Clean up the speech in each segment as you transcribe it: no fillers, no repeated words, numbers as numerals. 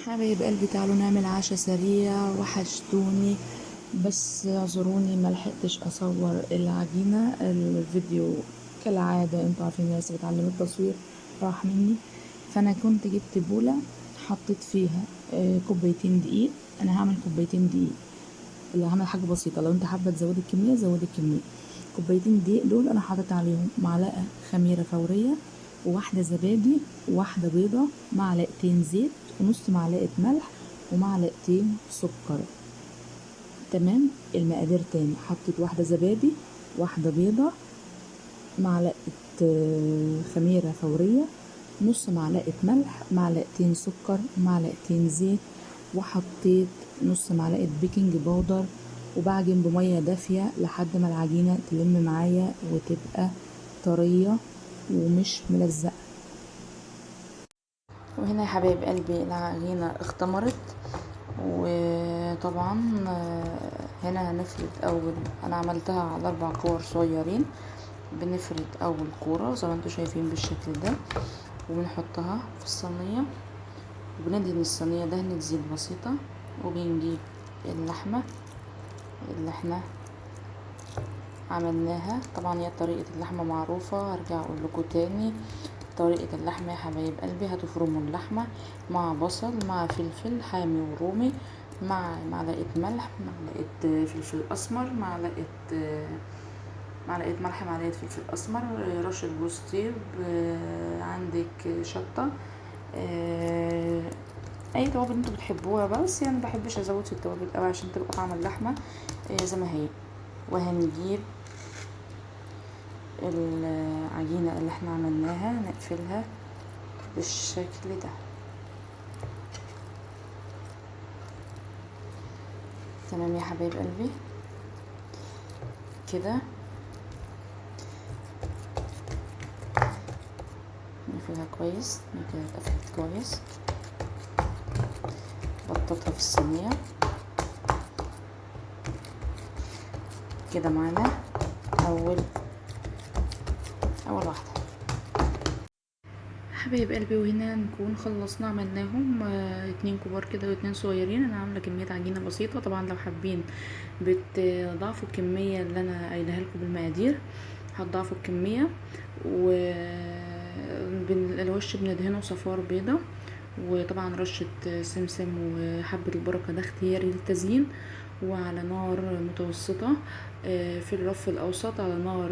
حبايب قلبي، تعالوا نعمل عشاء سريع. وحشتوني، بس اعذروني ملحقتش اصور العجينة. الفيديو كالعادة انتوا عارفين الناس بتعلم التصوير راح مني. فانا كنت جبت بولة حطيت فيها كوبايتين دقيق. انا هعمل كوبايتين دقيق، اللي هعمل حاجة بسيطة. لو انت حابة تزودي الكمية زودي الكمية. كوبايتين دقيق دول انا حاطط عليهم معلقة خميرة فورية، وواحدة زبادي، وواحدة بيضة، معلقتين زيت، ونص معلقة ملح، ومعلقتين سكر. تمام. المقادير تاني: حطيت واحدة زبادي، واحدة بيضة، معلقة خميرة فورية، نص معلقة ملح، معلقتين سكر، معلقتين زيت، وحطيت نص معلقة بيكنج باودر. وبعجن بمية دافية لحد ما العجينة تلم معايا وتبقى طرية ومش ملزقة. وهنا يا حبايب قلبي العجينة اختمرت. وطبعا هنا هنفرد انا عملتها على 4 كور صغيرين. بنفرد اول كورة زي ما انتوا شايفين بالشكل ده، وبنحطها في الصينية، وبندهن الصينية دهنة زيت بسيطة. وبنجيب اللحمة اللي احنا عملناها. طبعا هي طريقة اللحمة معروفة، هرجع اقول لكم تاني طريقة اللحمة يا حبايب قلبي. هتفرموا اللحمة مع بصل، مع فلفل حامي ورومي، مع معلقة ملح، معلقة فلفل اسمر، معلقة ملح، معلقة فلفل اسمر، رشة جوز طيب، عندك شطة، اي توابل انتوا بتحبوها. بس يعني مبحبش ازود في التوابل اوي عشان تبقى طعم اللحمة زي ما هي. وهنجيب العجينة اللي احنا عملناها نقفلها بالشكل ده. تمام يا حبايب قلبي كده. نقفلها كويس كده، اتقفلت كويس. بططها في الصينية كده. معانا اول واحدة حبايب قلبي. وهنا نكون خلصنا عملناهم 2 كبار كده و2 صغيرين. انا عامله كميه عجينه بسيطه. طبعا لو حابين بتضاعفوا الكميه اللي انا قايلها لكم بالمقادير هتضاعفوا الكميه. والوش بندهنه صفار بيضه، وطبعا رشة سمسم وحبة البركة، ده اختياري للتزيين. وعلى نار متوسطة في الرف الأوسط، على نار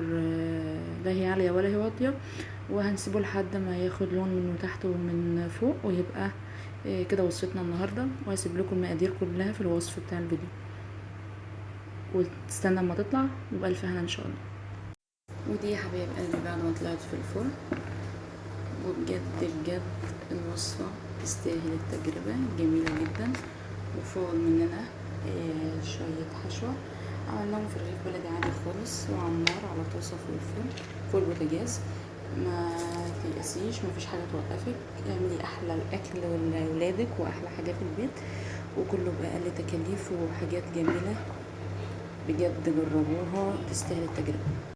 لا هي عالية ولا هي واطية. وهنسيبه لحد ما ياخد لون من تحت ومن فوق، ويبقى كده وصفتنا النهاردة. وهسيب لكم المقادير كلها في الوصف بتاع الفيديو، وتستنى اما تطلع وبألف هنا ان شاء الله. ودي يا حبايب قلبي بعد ما طلعت في الفرن، وبجد بجد الوصفة تستاهل التجربة، جميلة جدا. وفوق مننا شوية حشوة عملناهم في رغيف بلدي عادي خالص، وعلى النار على طاسة في الفرن فوق البوتاجاز. ما تيأسيش، مفيش حاجة توقفك. اعملي احلى الاكل لاولادك واحلى حاجة في البيت، وكله بأقل تكاليف وحاجات جميلة. بجد جربوها، تستاهل التجربة.